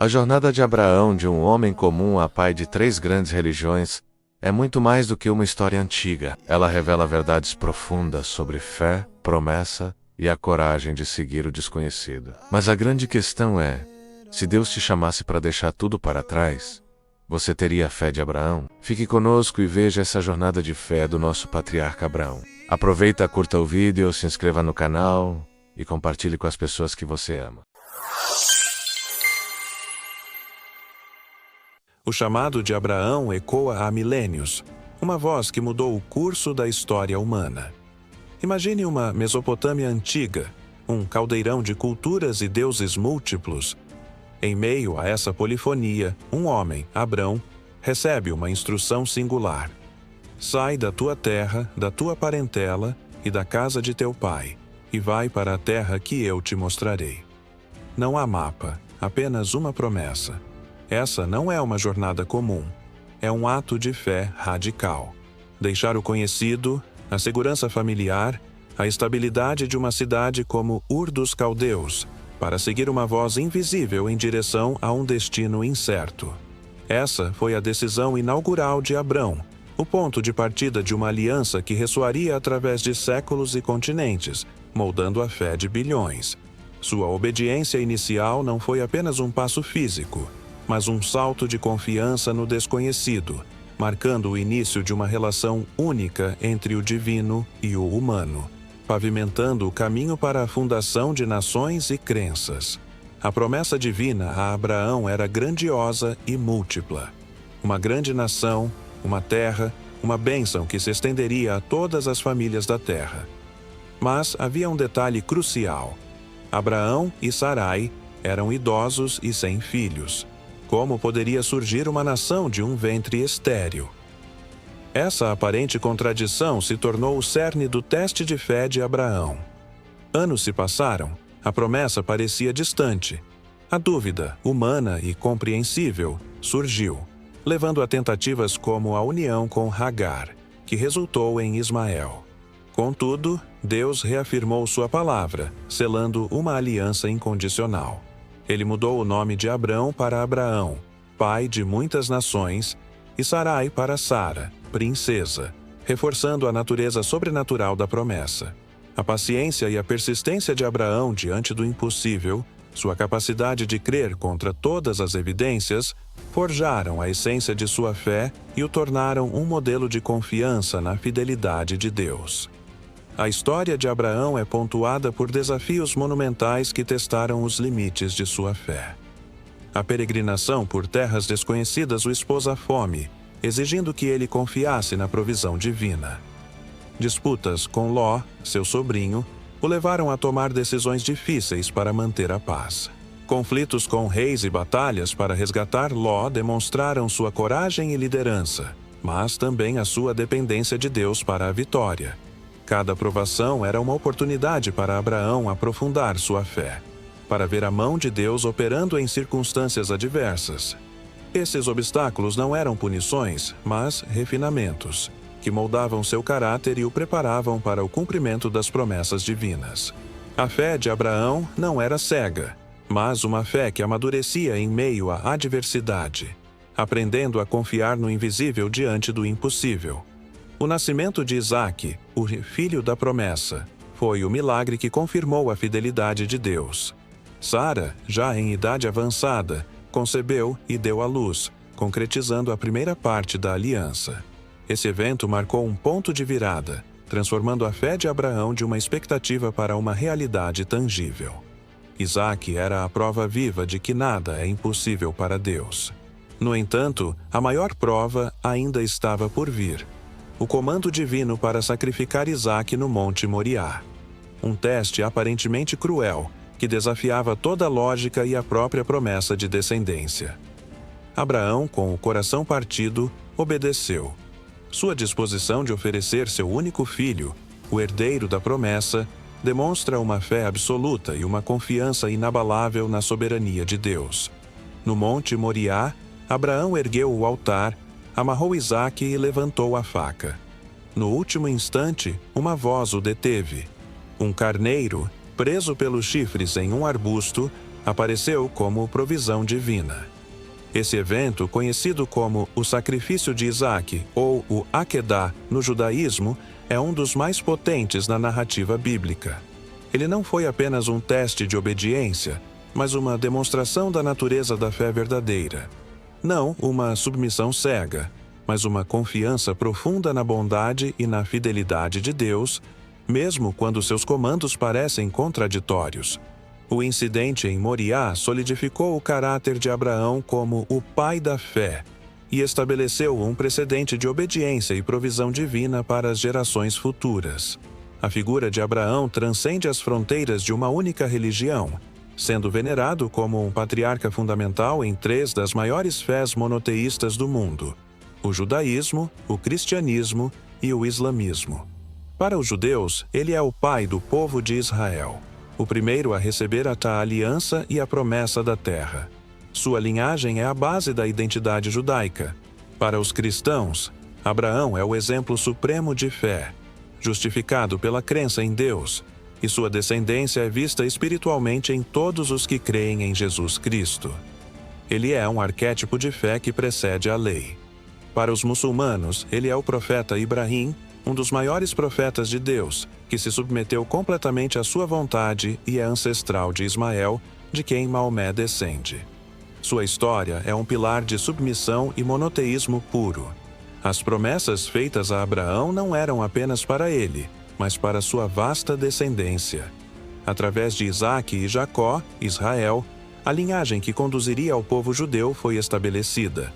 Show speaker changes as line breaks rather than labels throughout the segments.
A jornada de Abraão, de um homem comum a pai de 3 grandes religiões, é muito mais do que uma história antiga. Ela revela verdades profundas sobre fé, promessa e a coragem de seguir o desconhecido. Mas a grande questão é, se Deus te chamasse para deixar tudo para trás, você teria a fé de Abraão? Fique conosco e veja essa jornada de fé do nosso patriarca Abraão. Aproveita, curta o vídeo, se inscreva no canal e compartilhe com as pessoas que você ama.
O chamado de Abraão ecoa há milênios, uma voz que mudou o curso da história humana. Imagine uma Mesopotâmia antiga, um caldeirão de culturas e deuses múltiplos. Em meio a essa polifonia, um homem, Abrão, recebe uma instrução singular. Sai da tua terra, da tua parentela e da casa de teu pai, e vai para a terra que eu te mostrarei. Não há mapa, apenas uma promessa. Essa não é uma jornada comum, é um ato de fé radical. Deixar o conhecido, a segurança familiar, a estabilidade de uma cidade como Ur dos Caldeus, para seguir uma voz invisível em direção a um destino incerto. Essa foi a decisão inaugural de Abrão, o ponto de partida de uma aliança que ressoaria através de séculos e continentes, moldando a fé de bilhões. Sua obediência inicial não foi apenas um passo físico, mas um salto de confiança no desconhecido, marcando o início de uma relação única entre o divino e o humano, pavimentando o caminho para a fundação de nações e crenças. A promessa divina a Abraão era grandiosa e múltipla. Uma grande nação, uma terra, uma bênção que se estenderia a todas as famílias da terra. Mas havia um detalhe crucial. Abraão e Sarai eram idosos e sem filhos. Como poderia surgir uma nação de um ventre estéril? Essa aparente contradição se tornou o cerne do teste de fé de Abraão. Anos se passaram, a promessa parecia distante. A dúvida, humana e compreensível, surgiu, levando a tentativas como a união com Hagar, que resultou em Ismael. Contudo, Deus reafirmou sua palavra, selando uma aliança incondicional. Ele mudou o nome de Abrão para Abraão, pai de muitas nações, e Sarai para Sara, princesa, reforçando a natureza sobrenatural da promessa. A paciência e a persistência de Abraão diante do impossível, sua capacidade de crer contra todas as evidências, forjaram a essência de sua fé e o tornaram um modelo de confiança na fidelidade de Deus. A história de Abraão é pontuada por desafios monumentais que testaram os limites de sua fé. A peregrinação por terras desconhecidas o expôs à fome, exigindo que ele confiasse na provisão divina. Disputas com Ló, seu sobrinho, o levaram a tomar decisões difíceis para manter a paz. Conflitos com reis e batalhas para resgatar Ló demonstraram sua coragem e liderança, mas também a sua dependência de Deus para a vitória. Cada provação era uma oportunidade para Abraão aprofundar sua fé, para ver a mão de Deus operando em circunstâncias adversas. Esses obstáculos não eram punições, mas refinamentos, que moldavam seu caráter e o preparavam para o cumprimento das promessas divinas. A fé de Abraão não era cega, mas uma fé que amadurecia em meio à adversidade, aprendendo a confiar no invisível diante do impossível. O nascimento de Isaque, o filho da promessa, foi o milagre que confirmou a fidelidade de Deus. Sara, já em idade avançada, concebeu e deu à luz, concretizando a primeira parte da aliança. Esse evento marcou um ponto de virada, transformando a fé de Abraão de uma expectativa para uma realidade tangível. Isaque era a prova viva de que nada é impossível para Deus. No entanto, a maior prova ainda estava por vir. O comando divino para sacrificar Isaque no Monte Moriá. Um teste aparentemente cruel, que desafiava toda a lógica e a própria promessa de descendência. Abraão, com o coração partido, obedeceu. Sua disposição de oferecer seu único filho, o herdeiro da promessa, demonstra uma fé absoluta e uma confiança inabalável na soberania de Deus. No Monte Moriá, Abraão ergueu o altar, amarrou Isaque e levantou a faca. No último instante, uma voz o deteve. Um carneiro, preso pelos chifres em um arbusto, apareceu como provisão divina. Esse evento, conhecido como o sacrifício de Isaque ou o Akedah no judaísmo, é um dos mais potentes na narrativa bíblica. Ele não foi apenas um teste de obediência, mas uma demonstração da natureza da fé verdadeira. Não uma submissão cega, mas uma confiança profunda na bondade e na fidelidade de Deus, mesmo quando seus comandos parecem contraditórios. O incidente em Moriá solidificou o caráter de Abraão como o pai da fé e estabeleceu um precedente de obediência e provisão divina para as gerações futuras. A figura de Abraão transcende as fronteiras de uma única religião, sendo venerado como um patriarca fundamental em 3 das maiores fés monoteístas do mundo: o judaísmo, o cristianismo e o islamismo. Para os judeus, ele é o pai do povo de Israel, o primeiro a receber a aliança e a promessa da terra. Sua linhagem é a base da identidade judaica. Para os cristãos, Abraão é o exemplo supremo de fé, justificado pela crença em Deus, e sua descendência é vista espiritualmente em todos os que creem em Jesus Cristo. Ele é um arquétipo de fé que precede a lei. Para os muçulmanos, ele é o profeta Ibrahim, um dos maiores profetas de Deus, que se submeteu completamente à sua vontade e é ancestral de Ismael, de quem Maomé descende. Sua história é um pilar de submissão e monoteísmo puro. As promessas feitas a Abraão não eram apenas para ele, mas para sua vasta descendência. Através de Isaque e Jacó, Israel, a linhagem que conduziria ao povo judeu foi estabelecida.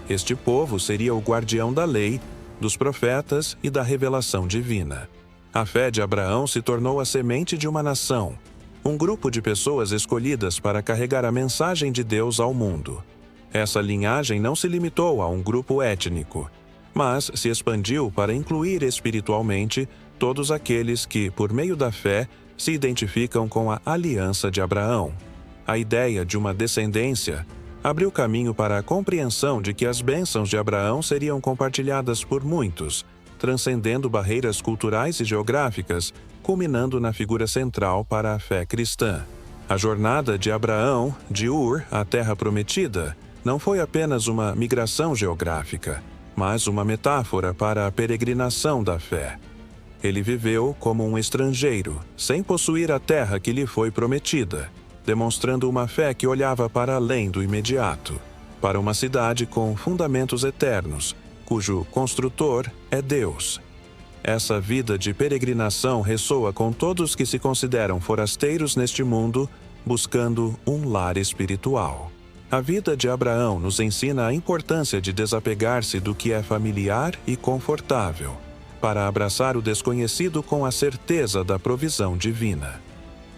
Este povo seria o guardião da lei, dos profetas e da revelação divina. A fé de Abraão se tornou a semente de uma nação, um grupo de pessoas escolhidas para carregar a mensagem de Deus ao mundo. Essa linhagem não se limitou a um grupo étnico, mas se expandiu para incluir espiritualmente todos aqueles que, por meio da fé, se identificam com a aliança de Abraão. A ideia de uma descendência abriu caminho para a compreensão de que as bênçãos de Abraão seriam compartilhadas por muitos, transcendendo barreiras culturais e geográficas, culminando na figura central para a fé cristã. A jornada de Abraão, de Ur à Terra Prometida, não foi apenas uma migração geográfica, mas uma metáfora para a peregrinação da fé. Ele viveu como um estrangeiro, sem possuir a terra que lhe foi prometida, demonstrando uma fé que olhava para além do imediato, para uma cidade com fundamentos eternos, cujo construtor é Deus. Essa vida de peregrinação ressoa com todos que se consideram forasteiros neste mundo, buscando um lar espiritual. A vida de Abraão nos ensina a importância de desapegar-se do que é familiar e confortável, para abraçar o desconhecido com a certeza da provisão divina.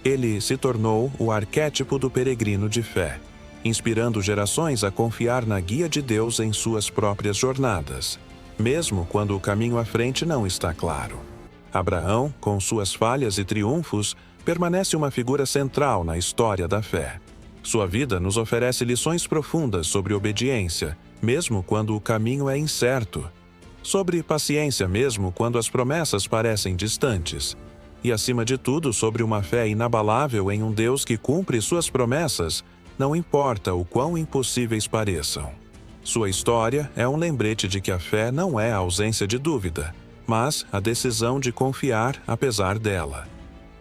Ele se tornou o arquétipo do peregrino de fé, inspirando gerações a confiar na guia de Deus em suas próprias jornadas, mesmo quando o caminho à frente não está claro. Abraão, com suas falhas e triunfos, permanece uma figura central na história da fé. Sua vida nos oferece lições profundas sobre obediência, mesmo quando o caminho é incerto, sobre paciência mesmo quando as promessas parecem distantes, e acima de tudo sobre uma fé inabalável em um Deus que cumpre suas promessas, não importa o quão impossíveis pareçam. Sua história é um lembrete de que a fé não é a ausência de dúvida, mas a decisão de confiar apesar dela.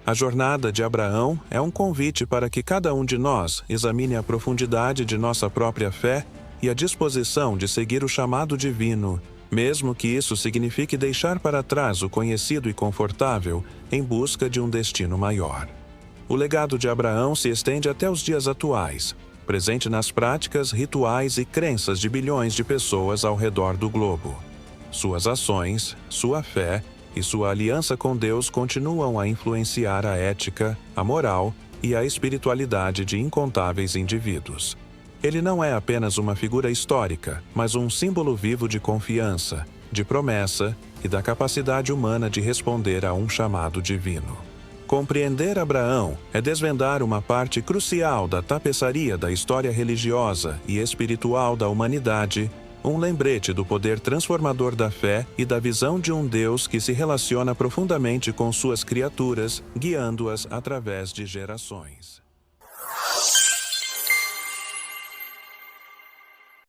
A jornada de Abraão é um convite para que cada um de nós examine a profundidade de nossa própria fé e a disposição de seguir o chamado divino, mesmo que isso signifique deixar para trás o conhecido e confortável em busca de um destino maior. O legado de Abraão se estende até os dias atuais, presente nas práticas, rituais e crenças de bilhões de pessoas ao redor do globo. Suas ações, sua fé e sua aliança com Deus continuam a influenciar a ética, a moral e a espiritualidade de incontáveis indivíduos. Ele não é apenas uma figura histórica, mas um símbolo vivo de confiança, de promessa e da capacidade humana de responder a um chamado divino. Compreender Abraão é desvendar uma parte crucial da tapeçaria da história religiosa e espiritual da humanidade, um lembrete do poder transformador da fé e da visão de um Deus que se relaciona profundamente com suas criaturas, guiando-as através de gerações.